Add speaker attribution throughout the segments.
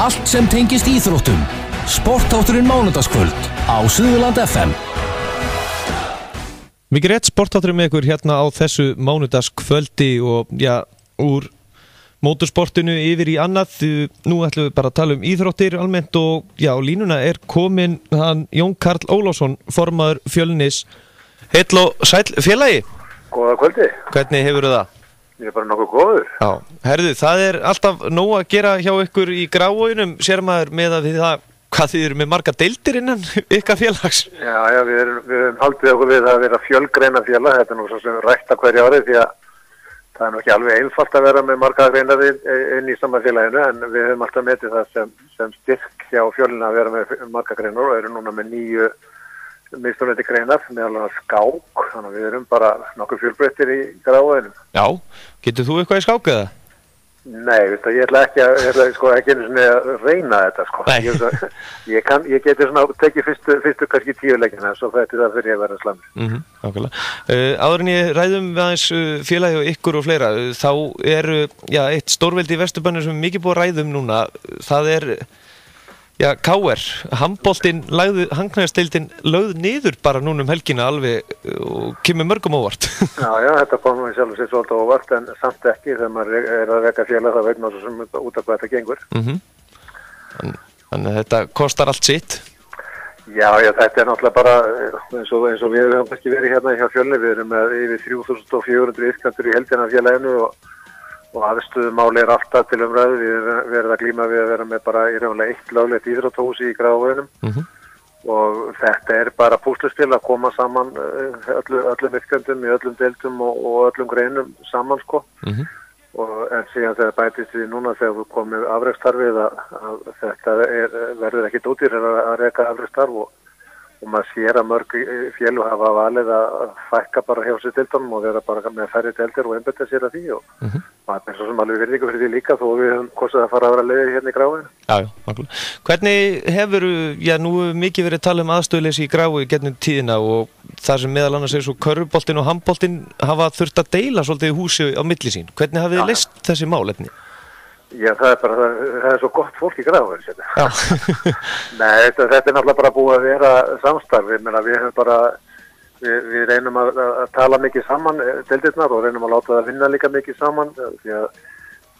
Speaker 1: Allt sem tengist íþróttum. Sportþátturinn mánudagskvöld á Suðurland FM.
Speaker 2: Mikið rétt, sportþátturinn með ykkur hérna á þessu mánudagskvöldi og úr mótorsportinu yfir í annað. Nú ætlum við bara að tala íþróttir almennt og línuna komin hann Jón Karl Ólafsson, formaður Fjölnis. Heill og sæll félagi.
Speaker 3: Góða kvöldi.
Speaker 2: Hvernig hefurðu það?
Speaker 3: Ég bara nokkuð góður.
Speaker 2: Já, herðu, það alltaf nóg að gera hjá ykkur í Grávoginum, sér maður með að það, hvað þið eru með marga deildir innan ykkar félags?
Speaker 3: Já, við erum haldið okkur við að vera fjölgreina félag, þetta nú svo sem rækta hverju ári því að það nú ekki alveg einfalt að vera með marga greinar inn í sama félaginu, en við höfum alltaf metið það sem styrk hjá Fjölina að vera með marga greinar og eru núna með 9 mismunandi greinar, meðal annars skák, þannig að við erum bara nokkuð fjölbreyttir í Grávoginum.
Speaker 2: Já, getur þú eitthvað í skák eða?
Speaker 3: Nei, ég ætla ekki einu sinni að reyna þetta, sko. Ég geti svona tekið fyrstu kannski 10 leikina, svo þetta það fyrir ég að vera slamur.
Speaker 2: Nákvæmlega. Áður en ég ræðum við aðeins félagi og ykkur og fleira, þá eitt stórveldi í Vesturbænum sem mikið búið að ræðum núna, það KR, handboltinn hangnaðardeildin lögð niður bara núna helgina alveg og kemur mörgum óvart. Já,
Speaker 3: þetta kom nú í sjálfu sér svolítið óvart en samt ekki þegar maður að reka félag það veit maður sem út af hvað þetta gengur.
Speaker 2: Þannig að þetta kostar allt sitt.
Speaker 3: Já, þetta náttúrulega bara eins og við höfum ekki verið hérna hjá Fjölni, við erum með yfir 3400 iðkendur í heildina félaginu og aðstöðumáli alltaf til umræðu. Við verðum að glíma við að vera með bara í raunlega eitt löglegt íþróttahús í Grávoginum og þetta bara púsluspil að koma saman öllum iðkendum í öllum deildum og öllum greinum saman sko. En síðan þegar bætist við núna þegar við komum afreksstarfið að þetta verður ekkit ódýrara að reka afreksstarf og maður sér að mörg félög hafa valið að fækka bara hjá sér deildunum og vera bara með færri deildir og einbeita sér að því og maður svo sem alveg virðingu fyrir því líka þó við höfum kostið að fara að vera leiði hérna í Grávoginum.
Speaker 2: Já, nákvæmlega. Hvernig hefur, nú mikið verið að tala aðstöðuleysi í Grávogi gegnum tíðina og það sem meðal annars svo körfuboltinn og handboltinn hafa þurft að deila svolítið í húsi á milli sín. Hvernig hafið þið leyst þessi málefni?
Speaker 3: Já, það svo gott fólk í Grávogi. Nei, þetta náttúrulega bara búið að vera samstarf. Við höfum bara, við reynum að tala mikið saman, deildirnar, og reynum að láta það vinna líka mikið saman, því að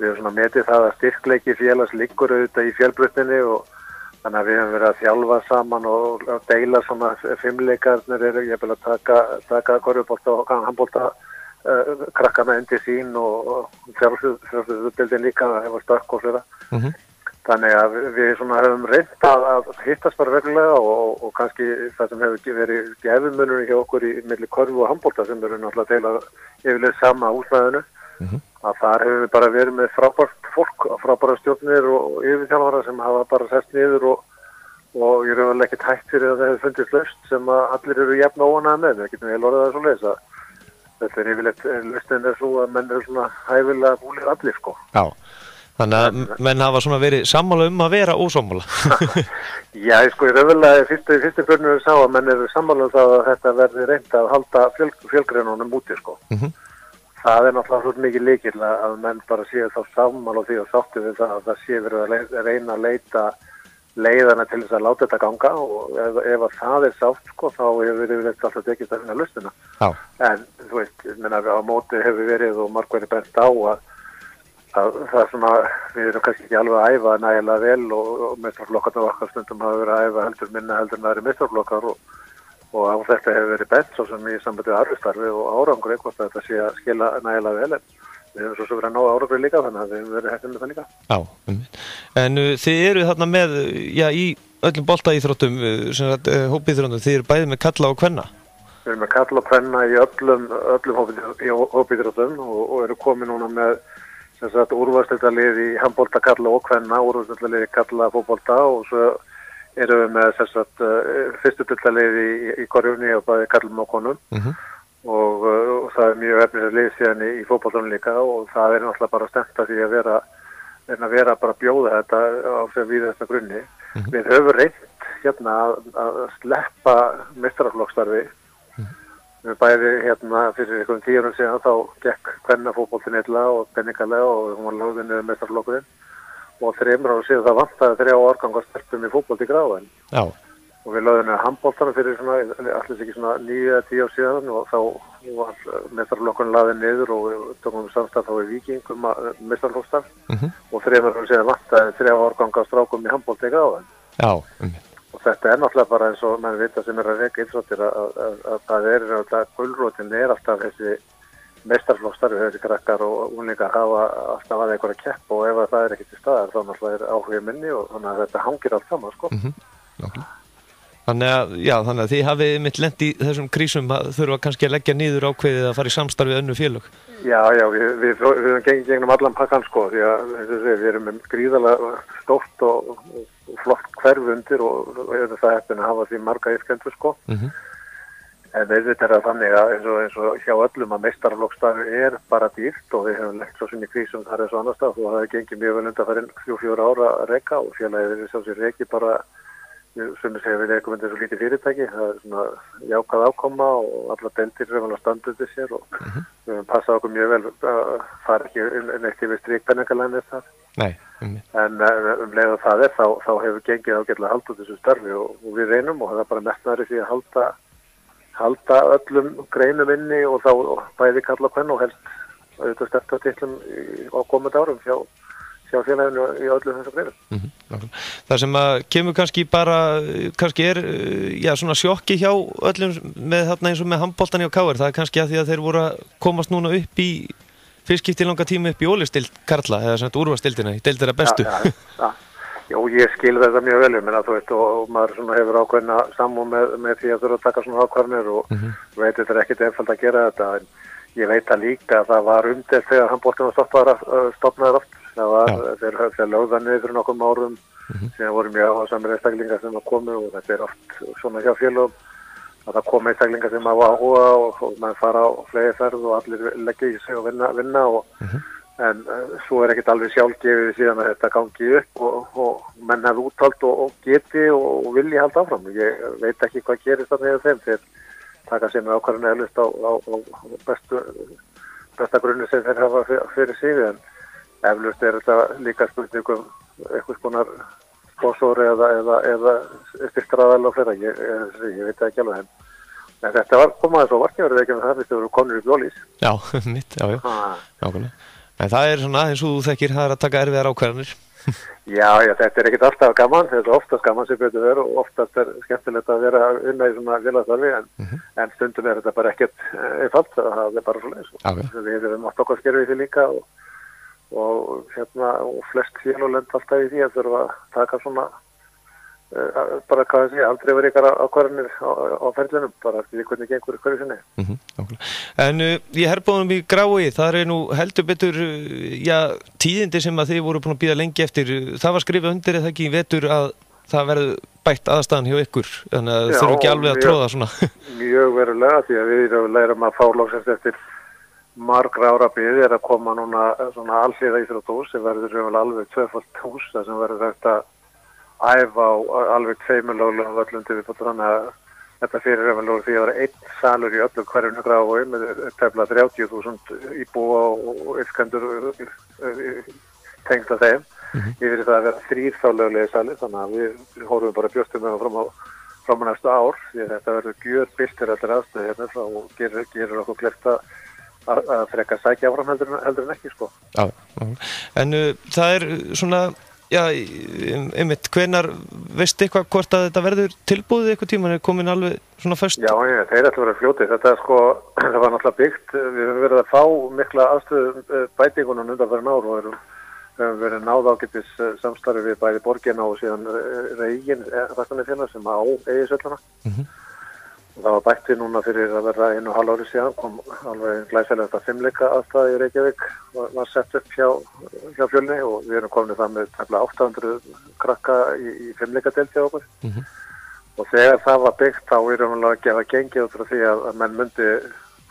Speaker 3: við höfum svona metið það að styrkleiki félags liggur auðvitað í fjölbreytninni og þannig að við höfum verið að þjálfa saman og deila svona fimmleikarnir ég vil að taka körfubolta og handbolta krakkana undir sín og fjárfjöldin líka að hefa stökk og flera. Þannig að við svona höfum reynt að hittast bara reglulega og kannski það sem hefur verið gefumunur hjá okkur í milli körfu og handbolta sem eru náttúrulega deila yfirleitt sama húsnæðinu að þar hefur við bara verið með frábært fólk, frábæra stjórnir og yfirþjálfara sem hafa bara sest niður og ég er ekki tætt fyrir að það hefur fundist laust sem að allir eru jafn óánægðir með. Við getum vel orðið það svo leiðis að þetta yfirleitt lausnin svo að menn eru svona hæfilega búlir allir sko.
Speaker 2: Já, þannig að menn hafa svona verið sammála að vera ósammála.
Speaker 3: Já, sko, ég raunverulega fyrstu börnur sá að menn eru sammála það að þetta verði reynt að halda fjölgreinunum úti sko. Það náttúrulega svo mikið lykill að menn bara séu þá sammála því og sáttu við það að það sé verið að reyna að leita leiðana til þess að láta þetta ganga og ef að það sátt sko þá hefur við alltaf tekist að finna lausnina. En þú veist, á móti hefur verið og margverið bent á að það svona, við erum kannski ekki alveg að æfa nægilega vel og meistaraflokkarnir okkar stundum hafa verið að æfa heldur minna heldur en það eru meistaraflokkar og á þetta hefur verið bent svo sem í sambandi við arfistarfi og árangur eitthvað þetta sé að skila nægilega vel en við hefum svo sem verið að ná árangur líka þannig að við hefum verið hægt með það líka.
Speaker 2: Já, en þið eru þarna með, í öllum boltaíþróttum, hópíþróttum, þið eru bæði með kalla og kvenna?
Speaker 3: Við erum með kalla og kvenna í öllum hópíþróttum og eru komið núna með úrvalsdeildarlið í handbolta kalla og kvenna, úrvalsdeildarlið í kalla fótbolta og svo erum við með fyrstu deildarlið í korjunni og bæði kallum og konum og það mjög efnislega lið síðan í fótboltanum líka og það náttúrulega bara stemt að því að vera bara að bjóða þetta á sem við þetta grunni. Við höfum reynt hérna að sleppa meistaraflokksstarfi. Við bæði hérna fyrir einhverjum 10 árum síðan þá gekk kvennafótboltinn illa og penningalega og hún var lögðin niður meistaraflokkurinn og 3 árum síðan það vantaði 3 árganga stelpum í fótbolta í Grafarvogi.
Speaker 2: Já.
Speaker 3: Og við lögðum niður handboltana fyrir allir ekki 9 eða 10 ár síðan og þá var meistaraflokkurinn laðið niður og við tókum samstarf þá í Víking meistaraflokkstarf og 3 árum síðan vantaði 3 árganga strákum í handbolta í Grafarvogi.
Speaker 2: Já.
Speaker 3: Og þetta náttúrulega bara eins og menn vita sem að reka íþróttir að það alltaf gulrótin alltaf þessi meistaraflokkstarfi, þessi krakkar og unglingar hafa alltaf að einhverja kepp og ef það ekki til staðar þá náttúrulega áhuga minni og þannig að þetta hangir allt saman sko.
Speaker 2: Þannig að þið hafið mitt lent í þessum krísum að þurfa kannski að leggja niður ákveðið að fara í samstarfi við önnur félög. Já,
Speaker 3: við höfum gengið gegnum allan pakkan sko því að við erum með gríðarlega stórt og flott hverf undir og það hefði að hafa því marga iðkendur sko. En auðvitað það þannig að eins og hjá öllum að meistaraflokkstarfi bara dýrt og við hefum legt svo sinni krísum þar eins og annars stað og það hefði gengið mjög vel undanfarin 3-4 ára að reka og félagið við sjá sér reki bara sem segja við leikum undir svo lítið fyrirtæki, það svona jákvæð ákoma og alla deildir sem alveg standa undir sér og við höfum passað okkur mjög vel að fara ekki neitt yfir strikpenningalæðinni þar.
Speaker 2: Nei.
Speaker 3: En leið að það þá hefur gengið ágætlega að halda þessu starfi og við reynum og það er bara metnaðri því að halda öllum greinum inni og þá bæði kalla kvenn og helst auðvitað sterta titlum á komandi árum hjá félaginu í öllum þessum greinum.
Speaker 2: Það sem að kemur kannski er svona sjokki hjá öllum með þarna eins og með handboltan hjá KR, það er kannski að því að þeir voru að komast núna upp í fyrst skipti langa tíma upp í Ólistild karla eða svona úrvalsdeildina, deildir að bestu.
Speaker 3: Jó, ég skil þetta mjög vel, þú veist, og maður svona hefur ákveðna samúð með því að þurfa að taka svona ákvarðanir og veit þetta er ekkert einfalt að gera þetta, en ég veit að líka að það var umdeilt þegar handboltinn var stofnaður oft. Það var þeir lögða niður fyrir nokkrum árum, síðan voru mjög áhugasamir einstaklingar sem að komu og þetta er oft svona hjá félögum að það koma einstaklingar sem hafa áhuga og mann fara á flegiferð og allir leggja í sig og vinna en svo er ekkert alveg sjálfgefið síðan að þetta gangi upp og menn hefði úttalt og geti og vilji halda áfram. Ég veit ekki hvað gerist þarna eða þeir taka sér með ákvarðan eðlust á besta grunni sem þeir hafa fyrir sig en eflaust er þetta líka spurningum eitthvað skonar sponsor eða styrktaraðal og fleira. Ég veit það ekki alveg en þetta var komaði svo varkjörðu ekki með það fyrst þau voru konur í Bjólís.
Speaker 2: Já, mitt, já. Nákvæmlega. En það er svona eins og þú þekkir það er að taka erfiðar ákvarðanir.
Speaker 3: Já, þetta er ekkert alltaf gaman, þetta er oftast gaman sem betur verið og oftast er skemmtilegt að vera unna í svona félagstarfi en stundum er þetta bara ekkert einfalt, það er bara svoleiðis. Við erum átt okkar skerfið því líka og flest félöglönd alltaf í því að þurfa að taka svona bara hvað það sé, aldrei verið ykkar ákvarðanir á ferðlunum, bara því hvernig gengur hverju sinni.
Speaker 2: En í herbóðunum í Grái, það er nú heldur betur tíðindi sem að þið voru búin að bíða lengi eftir, það var skrifað undir eða ekki í vetur að það verður bætt aðstæðan hjá ykkur, þannig að þið þurfum ekki alveg að tróða svona. Mjög
Speaker 3: verulega, því að við lærum að fá loksins eftir margra ára bið er að koma núna svona alhliða íþróttahús sem verður alveg tvöfalt hús, það sem verður þetta æfa á alveg 2 löglegum völlum til viðbótar þannig að þetta fyrir lögur því að vera 1 salur í öllu hverjum Grafarvogi með tæplega 30.000 íbúa og iðkendur tengst að þeim yfir það að vera 3 þá löglegi salir þannig að við horfum bara bjóstum með fram á næstu ár því að þetta verður gjörbyltir allir aðstöðu hérna og gerir okkur klert að frekka sækja áfram heldur en ekki sko.
Speaker 2: Já. En það er svona einmitt, hvenær veistu eitthvað hvort að þetta verður tilbúið eitthvað tíma, er komin alveg svona föst?
Speaker 3: Já, þeir ætla að vera fljótið, þetta sko, það var náttúrulega byggt, við höfum verið að fá mikla aðstöðu bætingunum undanfarin ár og höfum verið náð ágætis samstarfi við bæði borgina og síðan Reygin, fastanefélag sem á Eiðisvölluna. Það var bætt við núna fyrir að verða 1,5 ári síðan, kom alveg glæsilegt að 5-leika aðstæða í Reykjavík var sett upp hjá Fjölni og við erum komin það með tæplega 800 krakka í 5-leika deild hjá okkur. Og þegar það var byggt þá erum við að gefa gengið út frá því að menn myndi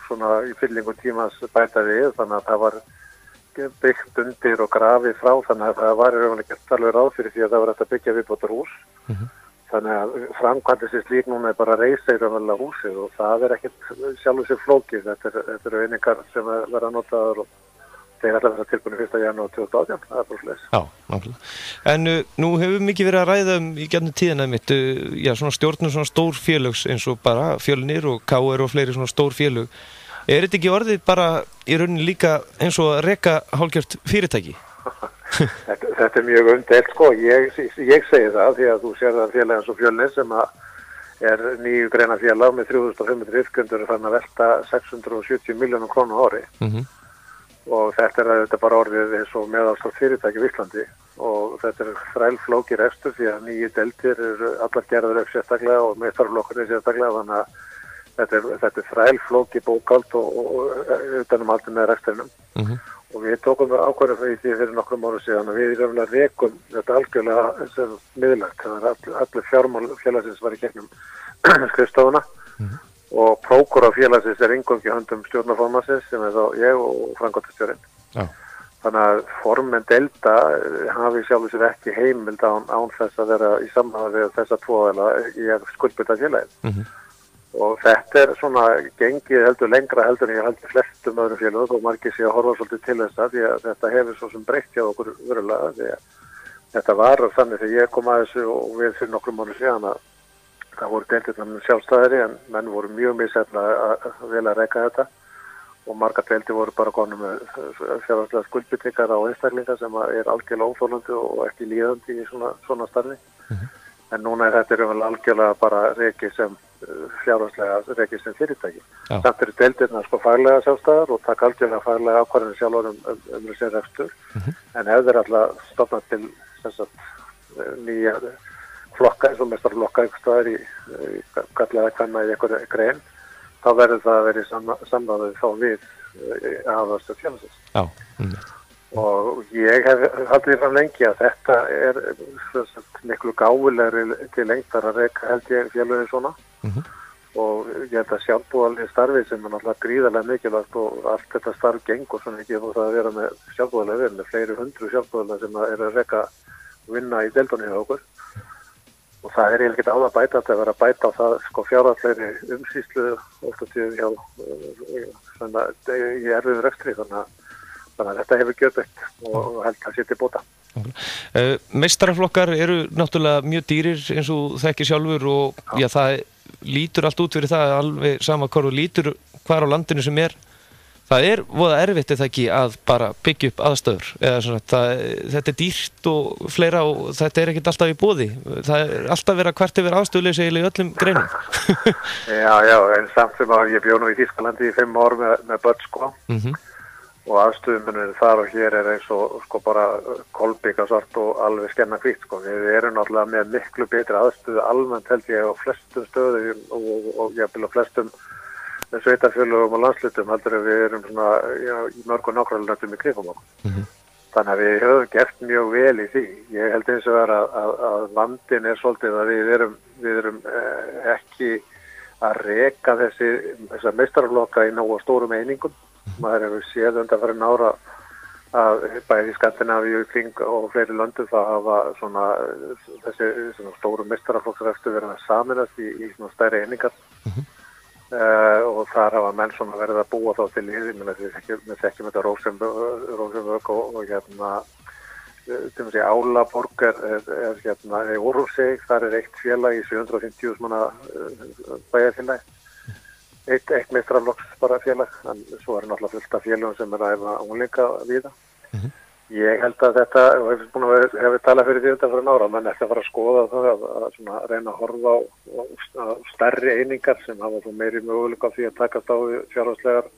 Speaker 3: svona í fyllingum tímans bæta við, þannig að það var byggt undir og grafið frá, þannig að það var gert alveg ráð fyrir því að það var hægt að byggja viðbótar hús. Þannig að framkvæmdi sér slík núna er bara að reisa í raunverulega húsið og það er ekkert sjálfur sér flókið. Þetta eru einingar sem verða notaðar þeir ætla að vera tilbúinir 1. janúar 2018, það bara svoleiðis.
Speaker 2: Já, nákvæmlega. En nú hefur mikið verið að ræða í gegnum tíðina mitt, svona stjórnum svona stór félögs eins og bara Fjölnir og KR og fleiri svona stór félög. Þetta ekki orðið bara í rauninni líka eins og að reka hálfgjört fyrirtæki?
Speaker 3: Þetta mjög umdeilt, sko. Ég segi það því að þú sér það félag eins og Fjölnir sem er 9 greina félag með 3.500 iðkendur þannig að velta 670 milljónum krónu á ári. Og þetta bara orðið eins og meðalstórt fyrirtæki í Íslandi og þetta þrælflókir rekstur því að 9 deildir eru allar gerðar upp sérstaklega og meistaraflokkurinn sérstaklega þannig að þetta þrælflóki bókhald og utanum allt með reksturinnum. Og við tókum ákvörðum í því fyrir nokkrum árum síðan að við raunlega rekum þetta algjörlega sem miðlægt. Þannig að allir fjármál félagsins var í gegnum skrifstofuna og prókur á félagsins inngöngi höndum stjórnarformannsins sem þá ég og framkvæmdastjórinn. Þannig að formenn Delta hafi sjálfur sér ekki heimild án þess að vera í samræði við þessa tvo í að skuldbinda félagið. Og þetta svona gengið heldur lengra heldur en ég heldur flestum öðrum félögum og margir sé að horfa svolítið til þessa því að þetta hefur svo sem breytt hjá okkur verulega því að þetta var þannig þegar ég kom að þessu og við fyrir nokkrum mánuðum síðan að það voru deildirnar sjálfstæðari en menn voru mjög misjafna að vel að reka þetta og margar deildir voru bara konum með fjárhagslega skuldbindingar á einstaklinga sem er algjörlega óþolandi og ekki líðandi í svona starfi. En núna þetta algjörlega bara rekið sem fjárhagslega rekið sem fyrirtæki. Samt eru deildirnar faglega sjálfstæðar og taka algjörlega faglega ákvarðanir sjálfur um þessi rekstur. En ef þeir alltaf stofna til nýja flokka eins og meistaraflokka einhvers staðar í gallaða kanna í einhverju grein, þá verður það að vera í samráði þá við aðalstöð félagsins. Og ég hef haldið því fram lengi að þetta er miklu gáfulegri til lengdar að reka held ég félögin svona og ég held að sjálfboðalið starfið sem er náttúrulega gríðarlega mikilvægt og allt þetta starf gengur svona ekki og það að vera með sjálfboðalið með fleiri 100 sjálfboðalið sem eru að reka vinna í deildunni hjá okkur og það er eiginlega ekki á að bæta þetta að vera að bæta á það fjárhagslegri umsýslu ofta tíðum hjá í erfiðu rekstri þannig að þetta hefur gjörbreytt og held að setja bóta.
Speaker 2: Meistaraflokkar eru náttúrulega mjög dýrir eins og þekkir sjálfur og já, það lítur allt út fyrir það alveg sama hvar og lítur hvar á landinu sem er. Það er voða erfitt eða ekki að bara byggja upp aðstöður eða svona þetta er dýrt og fleira og þetta er ekkert alltaf í boði. Það er alltaf verið að hvert yfir aðstöðuleysi eiginlega í öllum greinum.
Speaker 3: Já, en samt sem að ég bjó nú í Þýskalandi í 5 ár með börn sko. Og aðstöðumunir þar og hér er eins og bara kolbyggasvart og alveg skenna hvítt sko. Við erum náttúrulega með miklu betri aðstöðu almennt held ég á flestum stöðum og jafnvel á flestum sveitarfélögum og landslutum heldur að við erum í mörgum nágrannlöndum í kringum okkur. Þannig að við höfum gert mjög vel í því. Ég held eins og að vandinn er svolítið að við erum ekki að reka þessa meistaraflokka í nógu stórum einingum. Maður hefur séð undanfarin ára að bæði í Skandinavíu og fleiri löndum það hafa þessi stóru meistaraflokksrekstur verið að saminast í stærri einingar og þar hafa menn verið að búa þá til við þekkjum þetta Rosenborg og Álaborg er Úrúsig, þar er eitt félag í 750.000 manna bæjarfélagi. Eitt meistaraflokks bara félag, en svo er náttúrulega fullt af félagum sem er að æfa unglinga víða. Ég held að þetta, og hefur talað fyrir því undanfarin ára, menn eftir að fara að skoða það að reyna að horfa á stærri einingar sem hafa svo meiri möguleika á því að takast á fjárhagslegar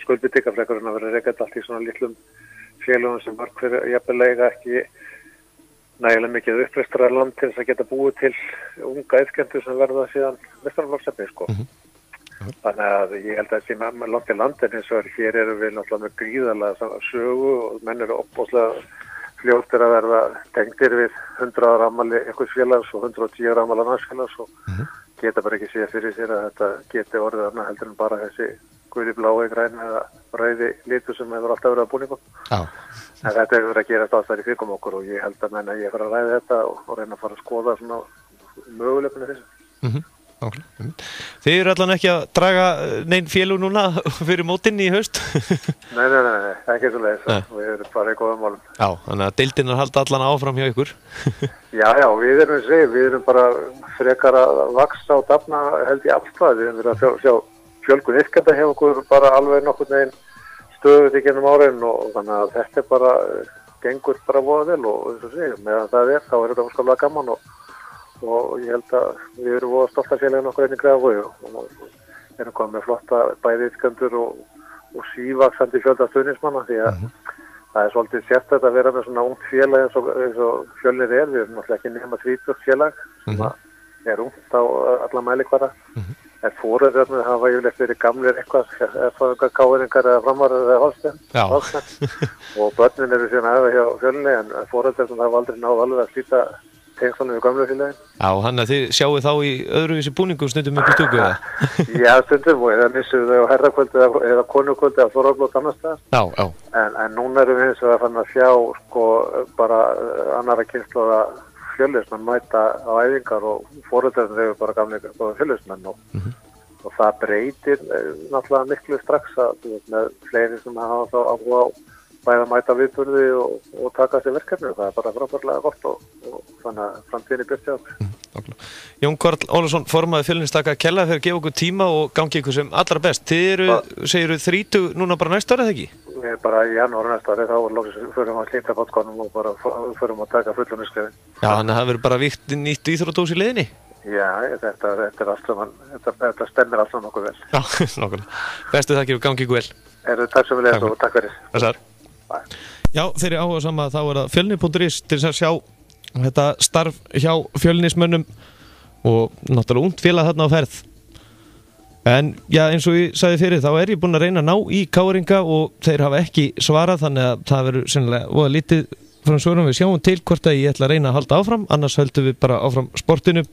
Speaker 3: skuldbindingar frekar en að vera rekað allt í svona litlum félagum sem marg fyrir jafnvel ekki nægilega mikið uppreistra land til þess að geta búið til unga iðkendur sem verða síðan meistaraflokksefni sko. Þannig að ég held að þessi langt í landin eins og hér erum við náttúrulega með gríðarlega sögu og menn eru opbóðslega fljótir að verða tengdir við 100 ára afmæli einhvers félags og 110 ára afmæli annars félags og geta bara ekki séð fyrir sér að þetta geti orðið annað heldur en bara þessi guði blái græn eða rauði litur sem hefur alltaf verið að búningum. En þetta hefur verið að gera stáðstæðir í kringum okkur og ég held að menn að ég fara að ræða þetta og reyna að fara að skoða svona möguleikuna þessu.
Speaker 2: Þið eru allan ekki að draga neinn félug núna fyrir mótinn í haust?
Speaker 3: Nei, ekki svo leiðis. Við erum bara í góðum málum.
Speaker 2: Já, þannig að deildin halda allan áfram hjá ykkur.
Speaker 3: Já, við erum bara frekar að vaxa og dafna held í alltaf. Við erum verið að sjá fjölgun yrkenda hjá okkur bara alveg nokkurn veginn stöðuð í gennum árin og þannig að þetta bara gengur bara voða vel og eins og segja, meðan það þá er þetta óskaplega gaman og ég held að við erum voða stolt af félaginu okkur einnig Grafarvogi og erum komið með flotta bæði yrkendur og sívaxandi fjölda stuðningsmanna því að það er svolítið sérstætt að vera með svona ungt félag eins og Fjölnir við erum náttúrulega ekki nema 30 félag sem er ungt á alla mælikvarða. Foreldrarnir hafa yfirleitt verið gamlir eitthvað káeringar eða framarar eða hálfstenn og börnin eru síðan aðeins hjá Fjölni en foreldrarnir hafa aldrei náð alveg að slíta tengslunum við gamlu félagin. Já,
Speaker 2: hann að þið sjáu þá í öðruvísi búningum stundum upp í stúku eða?
Speaker 3: Já, stundum og eða missuðu þau á herrakvöldi eða konukvöldi eða þorrablót annars staðar.
Speaker 2: Já.
Speaker 3: En núna erum við hins vegar fann að sjá bara annara kynslóða fjölnismenn mæta á æfingar og foreldrarnir eru bara gamlega fjölnismenn og það breytir náttúrulega miklu strax að með fleiri sem hafa þá áhuga á bæði að mæta viðburði og taka sér verkefni. Það er bara frábærlega gott og þannig að framtíðinni byrst hjá okkur.
Speaker 2: Jón Karl Ólafsson, formaður Fjölnistaka, kærlega fyrir að gefa okkur tíma og gangi ykkur sem allra best. Þið segirðu 30 núna bara næsta ári eða ekki?
Speaker 3: Við erum bara í janúar næsta ári, þá förum að slíta fótskónum og bara förum að taka fullunarskriðin.
Speaker 2: Já, þannig að það verður bara víkt nýtt íþróttahús í leiðinni?
Speaker 3: Já, þetta er allt saman, þetta stemmir allt saman okkur vel.
Speaker 2: Já, nákvæmlega. Bestu þakkir og gangi ykkur vel.
Speaker 3: Takk sem við leiðum og takk fyrir.
Speaker 2: Þessar. Já, fyrir áhugasama þá er það fjölni.is til þess að sjá þetta starf hjá fjölnismönnum og náttúrulega ungt félag þarna á ferð. En já, eins og ég sagði fyrir þá er ég búinn að reyna að ná í káringa og þeir hafa ekki svarað þannig að það verður sennilega voða lítið frá svörum. Við sjáum til hvort að ég ætla að reyna að halda áfram, annars höldum við bara áfram sportinu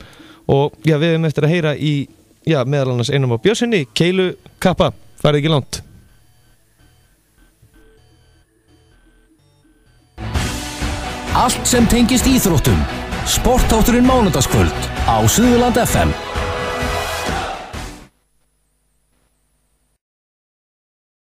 Speaker 2: og já, við hefum eftir að heyra í meðal annars einum á Bjössinni, Keilu Kappa, farið ekki langt.
Speaker 1: Allt sem tengist íþróttum. Sportátturinn mánudagskvöld á Suðurland FM.